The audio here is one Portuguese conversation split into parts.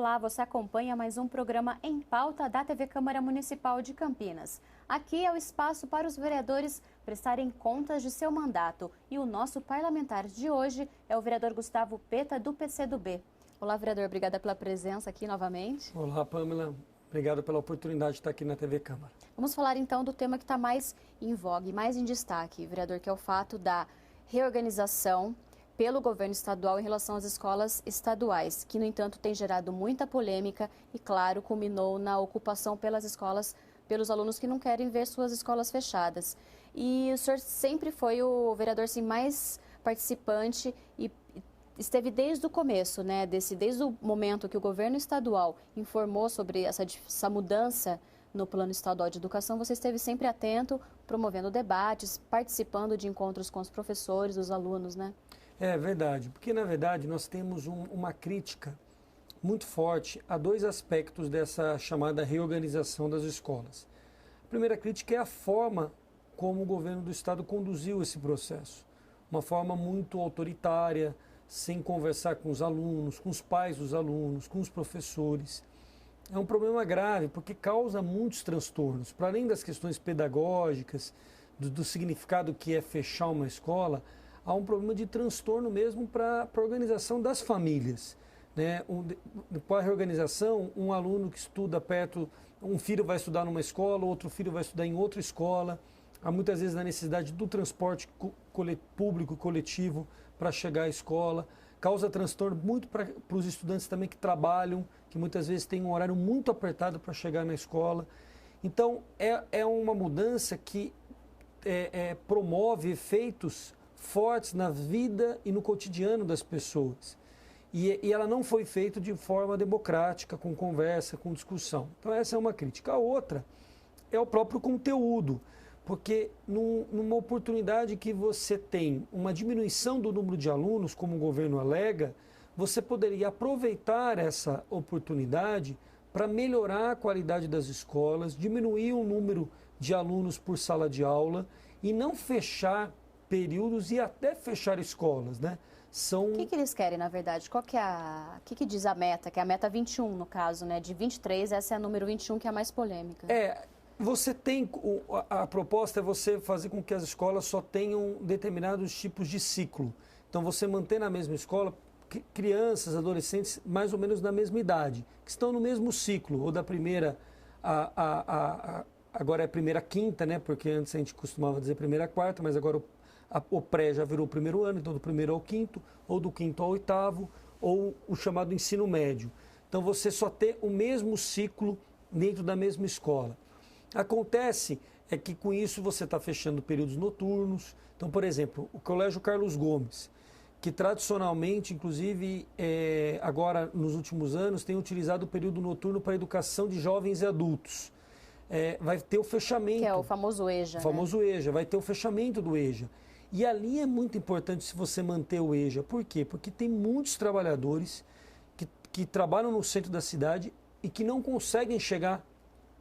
Olá, você acompanha mais um programa Em Pauta da TV Câmara Municipal de Campinas. Aqui é o espaço para os vereadores prestarem contas de seu mandato. E o nosso parlamentar de hoje é o vereador Gustavo Peta, do PCdoB. Olá, vereador, obrigada pela presença aqui novamente. Olá, Pamela. Obrigado pela oportunidade de estar aqui na TV Câmara. Vamos falar então do tema que está mais em voga e mais em destaque, vereador, que é o fato da reorganização pelo governo estadual em relação às escolas estaduais, que, no entanto, tem gerado muita polêmica e, claro, culminou na ocupação pelas escolas, pelos alunos que não querem ver suas escolas fechadas. E o senhor sempre foi o vereador sim, mais participante e esteve desde o começo, né, desde o momento que o governo estadual informou sobre essa mudança no Plano Estadual de Educação, você esteve sempre atento, promovendo debates, participando de encontros com os professores, os alunos, né? É verdade, porque na verdade nós temos uma crítica muito forte a dois aspectos dessa chamada reorganização das escolas. A primeira crítica é a forma como o governo do estado conduziu esse processo. Uma forma muito autoritária, sem conversar com os alunos, com os pais dos alunos, com os professores. É um problema grave porque causa muitos transtornos. Para além das questões pedagógicas, do significado que é fechar uma escola, há um problema de transtorno mesmo para a organização das famílias. Né? Com a reorganização, um aluno que estuda perto, um filho vai estudar numa escola, outro filho vai estudar em outra escola. Há muitas vezes a necessidade do transporte público coletivo para chegar à escola. Causa transtorno muito para os estudantes também que trabalham, que muitas vezes têm um horário muito apertado para chegar na escola. Então, é uma mudança que promove efeitos fortes na vida e no cotidiano das pessoas. E ela não foi feita de forma democrática, com conversa, com discussão. Então essa é uma crítica. A outra é o próprio conteúdo, porque numa oportunidade que você tem uma diminuição do número de alunos, como o governo alega, você poderia aproveitar essa oportunidade para melhorar a qualidade das escolas, diminuir o número de alunos por sala de aula e não fechar períodos e até fechar escolas, né? O que eles querem, na verdade? Qual que é que diz a meta? Que é a meta 21, no caso, né? De 23, essa é a número 21, que é a mais polêmica. Você tem... A proposta é você fazer com que as escolas só tenham determinados tipos de ciclo. Então, você mantém na mesma escola crianças, adolescentes, mais ou menos da mesma idade, que estão no mesmo ciclo, ou da primeira agora é a primeira quinta, né? Porque antes a gente costumava dizer primeira quarta, mas agora o pré já virou o primeiro ano, então do primeiro ao quinto, ou do quinto ao oitavo, ou o chamado ensino médio. Então você só tem o mesmo ciclo dentro da mesma escola. Acontece que com isso você está fechando períodos noturnos. Então, por exemplo, o Colégio Carlos Gomes, que tradicionalmente, inclusive agora nos últimos anos, tem utilizado o período noturno para a educação de jovens e adultos. Vai ter o fechamento. Que é o famoso EJA. O famoso EJA, vai ter o fechamento do EJA. E ali é muito importante se você manter o EJA. Por quê? Porque tem muitos trabalhadores que trabalham no centro da cidade e que não conseguem chegar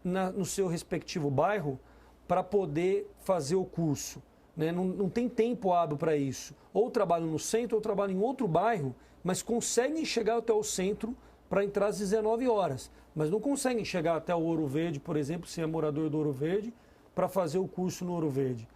no seu respectivo bairro para poder fazer o curso. Né? Não tem tempo hábil para isso. Ou trabalham no centro ou trabalham em outro bairro, mas conseguem chegar até o centro para entrar às 19 horas. Mas não conseguem chegar até o Ouro Verde, por exemplo, se é morador do Ouro Verde, para fazer o curso no Ouro Verde.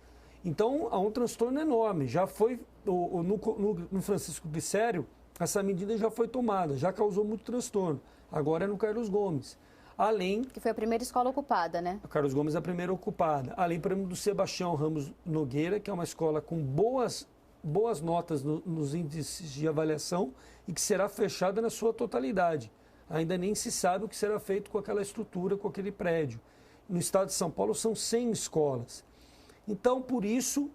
Então, há um transtorno enorme. Já foi, no Francisco Glicério, essa medida já foi tomada, já causou muito transtorno. Agora é no Carlos Gomes. Além... Que foi a primeira escola ocupada, né? O Carlos Gomes é a primeira ocupada. Além, por exemplo, do Sebastião Ramos Nogueira, que é uma escola com boas notas nos índices de avaliação e que será fechada na sua totalidade. Ainda nem se sabe o que será feito com aquela estrutura, com aquele prédio. No estado de São Paulo são 100 escolas. Então, por isso,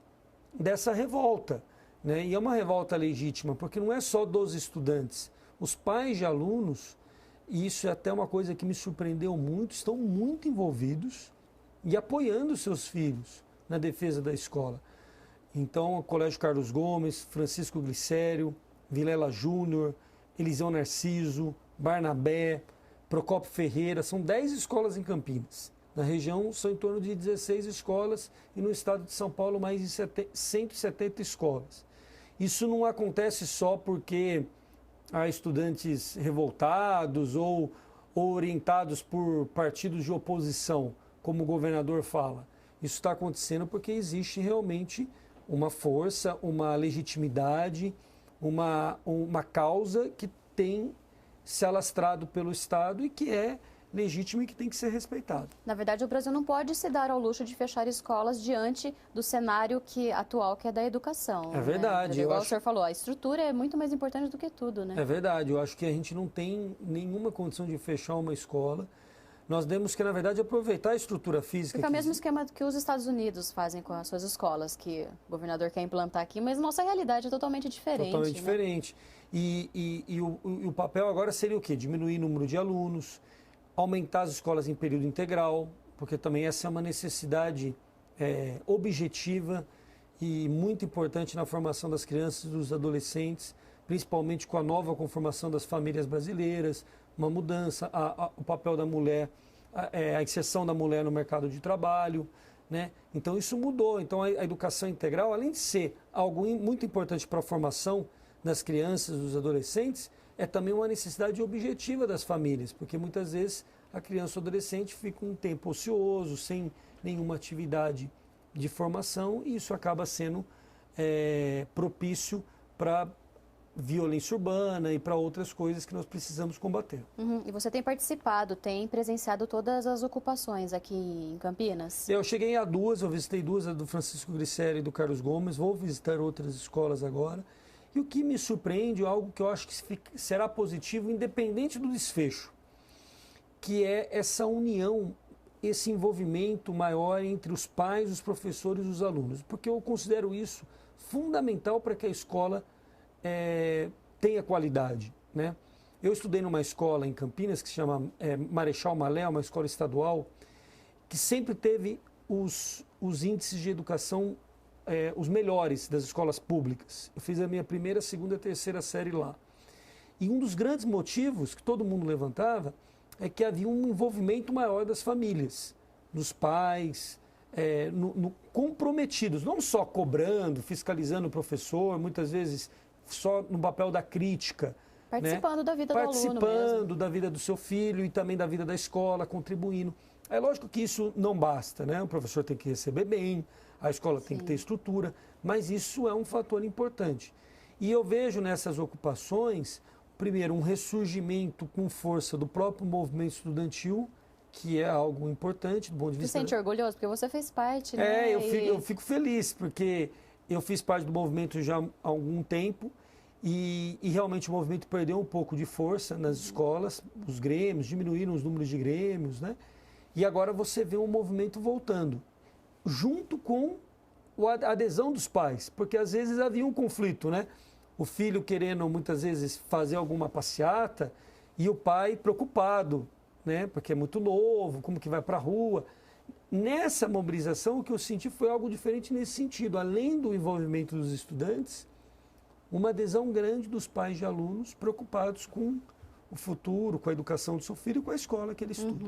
dessa revolta. Né? E é uma revolta legítima, porque não é só dos estudantes. Os pais de alunos, e isso é até uma coisa que me surpreendeu muito, estão muito envolvidos e apoiando seus filhos na defesa da escola. Então, o Colégio Carlos Gomes, Francisco Glicério, Vilela Júnior, Eliseu Narciso, Barnabé, Procópio Ferreira, são 10 escolas em Campinas. Na região são em torno de 16 escolas e no estado de São Paulo mais de 170 escolas. Isso não acontece só porque a estudantes revoltados ou orientados por partidos de oposição, como o governador fala. Isso está acontecendo porque existe realmente uma força, uma legitimidade, uma causa que tem se alastrado pelo Estado e que é legítimo e que tem que ser respeitado. Na verdade, o Brasil não pode se dar ao luxo de fechar escolas diante do cenário atual, que é da educação. É verdade. Né? Igual o senhor falou, a estrutura é muito mais importante do que tudo, né? É verdade. Eu acho que a gente não tem nenhuma condição de fechar uma escola. Nós temos que, na verdade, aproveitar a estrutura física. Porque é o mesmo esquema que os Estados Unidos fazem com as suas escolas, que o governador quer implantar aqui, mas nossa realidade é totalmente diferente. Totalmente né? diferente. E o papel agora seria o quê? Diminuir o número de alunos, aumentar as escolas em período integral, porque também essa é uma necessidade objetiva e muito importante na formação das crianças e dos adolescentes, principalmente com a nova conformação das famílias brasileiras, uma mudança, o papel da mulher, a inserção da mulher no mercado de trabalho, né? Então isso mudou. Então a educação integral, além de ser algo muito importante para a formação das crianças, dos adolescentes, é também uma necessidade objetiva das famílias, porque muitas vezes a criança ou adolescente fica um tempo ocioso, sem nenhuma atividade de formação, e isso acaba sendo propício para violência urbana e para outras coisas que nós precisamos combater. E você tem participado, tem presenciado todas as ocupações aqui em Campinas? Eu cheguei a duas, eu visitei duas, a do Francisco Grisselli e do Carlos Gomes, vou visitar outras escolas agora. E o que me surpreende é algo que eu acho que será positivo, independente do desfecho, que é essa união, esse envolvimento maior entre os pais, os professores e os alunos. Porque eu considero isso fundamental para que a escola tenha qualidade, né? Eu estudei numa escola em Campinas que se chama Marechal Malé, uma escola estadual, que sempre teve os índices de educação os melhores das escolas públicas. Eu fiz a minha primeira, segunda e terceira série lá. E um dos grandes motivos que todo mundo levantava é que havia um envolvimento maior das famílias, dos pais, comprometidos, não só cobrando, fiscalizando o professor, muitas vezes só no papel da crítica. Participando, né? Da vida do aluno mesmo. Participando da vida do seu filho e também da vida da escola, contribuindo. É lógico que isso não basta, né? O professor tem que receber bem, a escola tem que ter estrutura, mas isso é um fator importante. E eu vejo nessas ocupações, primeiro, um ressurgimento com força do próprio movimento estudantil, que é algo importante do ponto de vista... Você sente orgulhoso? Porque você fez parte, né? Eu fico feliz, porque eu fiz parte do movimento já há algum tempo e realmente o movimento perdeu um pouco de força nas escolas, os grêmios, diminuíram os números de grêmios, né? E agora você vê um movimento voltando, junto com a adesão dos pais, porque às vezes havia um conflito, né? O filho querendo muitas vezes fazer alguma passeata e o pai preocupado, né? Porque é muito novo, como que vai para a rua. Nessa mobilização, o que eu senti foi algo diferente nesse sentido. Além do envolvimento dos estudantes, uma adesão grande dos pais de alunos preocupados com o futuro, com a educação do seu filho e com a escola que ele estuda.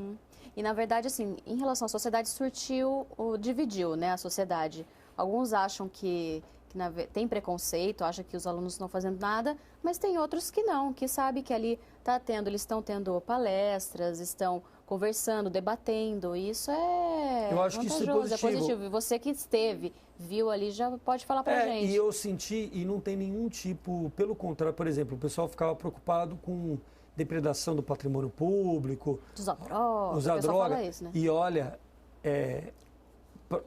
E, na verdade, assim, em relação à sociedade, dividiu, né, a sociedade. Alguns acham que tem preconceito, acham que os alunos não estão fazendo nada, mas tem outros que não, que sabem que ali eles estão tendo palestras, estão conversando, debatendo, e isso é eu acho que isso é positivo. E você que esteve, viu ali, já pode falar pra gente. E eu senti, e não tem nenhum tipo, pelo contrário, por exemplo, o pessoal ficava preocupado com depredação do patrimônio público, usar droga, isso, né? E olha,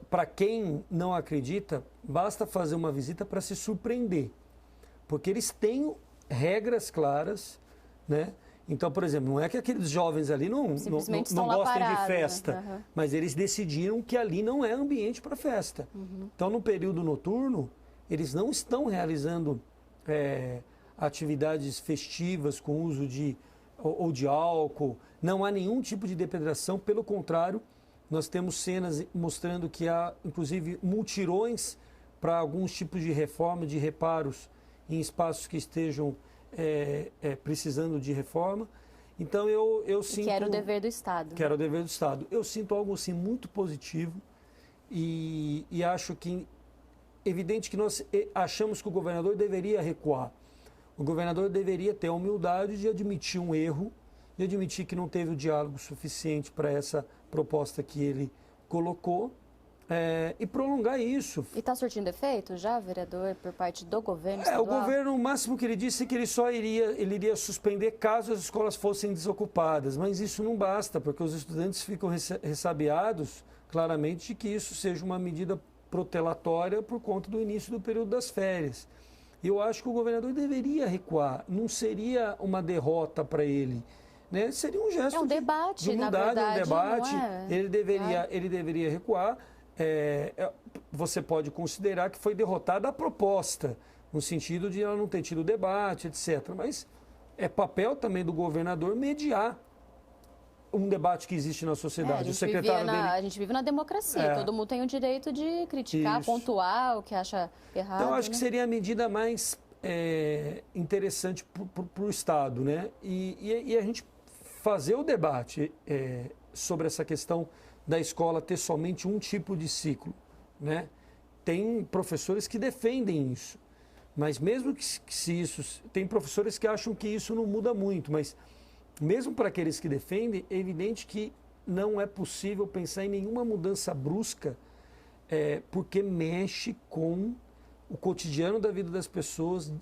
para quem não acredita, basta fazer uma visita para se surpreender, porque eles têm regras claras, né? Então, por exemplo, não é que aqueles jovens ali não gostem de festa, né? Mas eles decidiram que ali não é ambiente para festa. Então, no período noturno, eles não estão realizando atividades festivas com uso de álcool, não há nenhum tipo de depredação, pelo contrário, nós temos cenas mostrando que há, inclusive, mutirões para alguns tipos de reforma, de reparos em espaços que estejam precisando de reforma. Então, eu sinto... Que era o dever do Estado. Que era o dever do Estado. Eu sinto algo, assim, muito positivo e acho que, evidente que nós achamos que o governador deveria recuar. O governador deveria ter a humildade de admitir um erro, de admitir que não teve o diálogo suficiente para essa proposta que ele colocou e prolongar isso. E está surtindo efeito já, vereador, por parte do governo estadual? O governo, o máximo que ele disse é que ele iria suspender caso as escolas fossem desocupadas, mas isso não basta, porque os estudantes ficam ressabiados, claramente, de que isso seja uma medida protelatória por conta do início do período das férias. Eu acho que o governador deveria recuar, não seria uma derrota para ele, né? Seria um gesto um debate, de humildade, na verdade, um debate. Não é? Ele deveria recuar. Você pode considerar que foi derrotada a proposta, no sentido de ela não ter tido debate, etc. Mas é papel também do governador mediar um debate que existe na sociedade. A gente vive na democracia, todo mundo tem o direito de criticar, pontuar o que acha errado. Então, acho que seria a medida mais interessante para o Estado, né? E a gente fazer o debate sobre essa questão da escola ter somente um tipo de ciclo, né? Tem professores que defendem isso, mas mesmo que se isso... Tem professores que acham que isso não muda muito, mas mesmo para aqueles que defendem, é evidente que não é possível pensar em nenhuma mudança brusca, porque mexe com o cotidiano da vida das pessoas.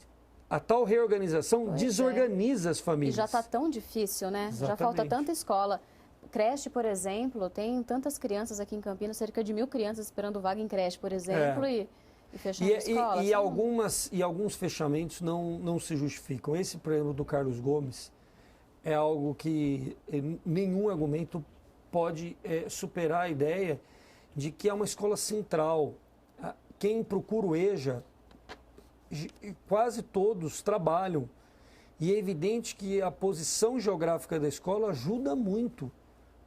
A tal reorganização desorganiza as famílias. E já está tão difícil, né? Exatamente. Já falta tanta escola. Creche, por exemplo, tem tantas crianças aqui em Campinas, cerca de 1.000 crianças esperando vaga em creche, por exemplo, e fechando escolas. E alguns fechamentos não se justificam. Esse, por exemplo, do Carlos Gomes, é algo que nenhum argumento pode superar a ideia de que é uma escola central. Quem procura o EJA, quase todos trabalham. E é evidente que a posição geográfica da escola ajuda muito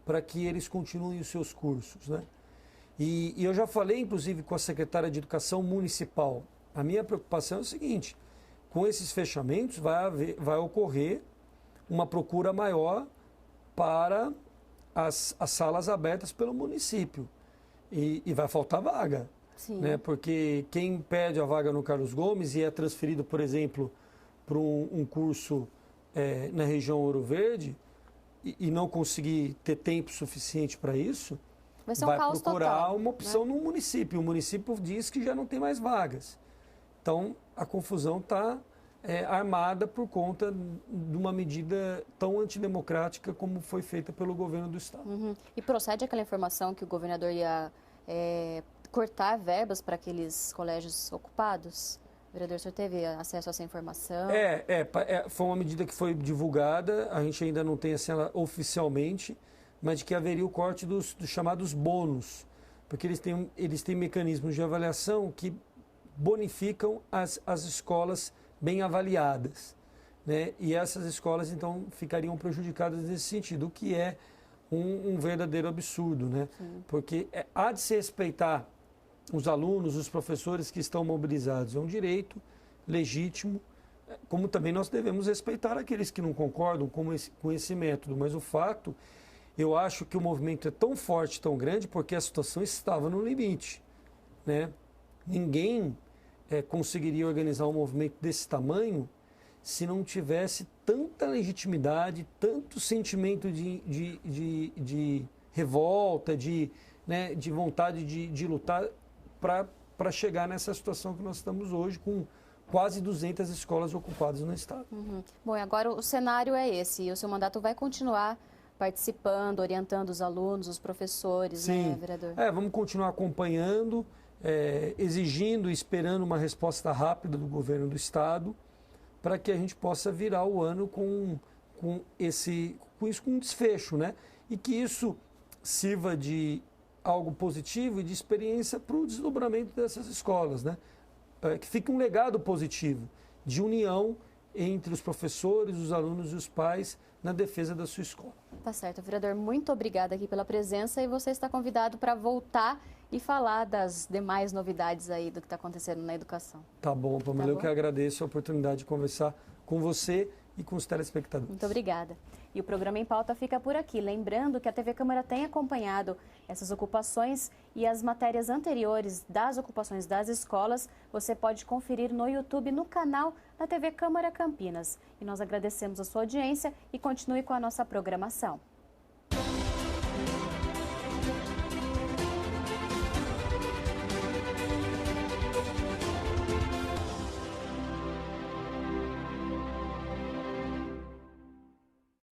para que eles continuem os seus cursos, né? E eu já falei, inclusive, com a secretária de Educação Municipal. A minha preocupação é o seguinte: com esses fechamentos vai ocorrer uma procura maior para as salas abertas pelo município. E vai faltar vaga. Sim. Né? Porque quem pede a vaga no Carlos Gomes e é transferido, por exemplo, para um curso na região Ouro Verde e não conseguir ter tempo suficiente para isso, vai procurar total, uma opção, né? no município. O município diz que já não tem mais vagas. Então, a confusão está armada por conta de uma medida tão antidemocrática como foi feita pelo governo do Estado. Uhum. E procede aquela informação que o governador ia cortar verbas para aqueles colégios ocupados? O vereador, o senhor teve acesso a essa informação? Foi uma medida que foi divulgada, a gente ainda não tem assim, ela oficialmente, mas de que haveria o corte dos chamados bônus, porque eles têm mecanismos de avaliação que bonificam as escolas bem avaliadas, né? E essas escolas, então, ficariam prejudicadas nesse sentido, o que é um verdadeiro absurdo, né? Sim. Porque há de se respeitar os alunos, os professores que estão mobilizados. É um direito legítimo, como também nós devemos respeitar aqueles que não concordam com esse método. Mas o fato, eu acho que o movimento é tão forte, tão grande, porque a situação estava no limite, né? Ninguém conseguiria organizar um movimento desse tamanho se não tivesse tanta legitimidade, tanto sentimento de revolta, de vontade de lutar para chegar nessa situação que nós estamos hoje, com quase 200 escolas ocupadas no estado. Uhum. Bom, e agora o cenário é esse, e o seu mandato vai continuar participando, orientando os alunos, os professores, Sim. né, vereador? Vamos continuar acompanhando, exigindo e esperando uma resposta rápida do governo do estado, para que a gente possa virar o ano com um desfecho, né? E que isso sirva de algo positivo e de experiência para o desdobramento dessas escolas, né? Que fique um legado positivo de união entre os professores, os alunos e os pais na defesa da sua escola. Tá certo, vereador, muito obrigada aqui pela presença e você está convidado para voltar e falar das demais novidades aí do que está acontecendo na educação. Tá bom, Pamela, eu que agradeço a oportunidade de conversar com você e com os telespectadores. Muito obrigada. E o programa Em Pauta fica por aqui. Lembrando que a TV Câmara tem acompanhado essas ocupações e as matérias anteriores das ocupações das escolas você pode conferir no YouTube, no canal da TV Câmara Campinas. E nós agradecemos a sua audiência e continue com a nossa programação.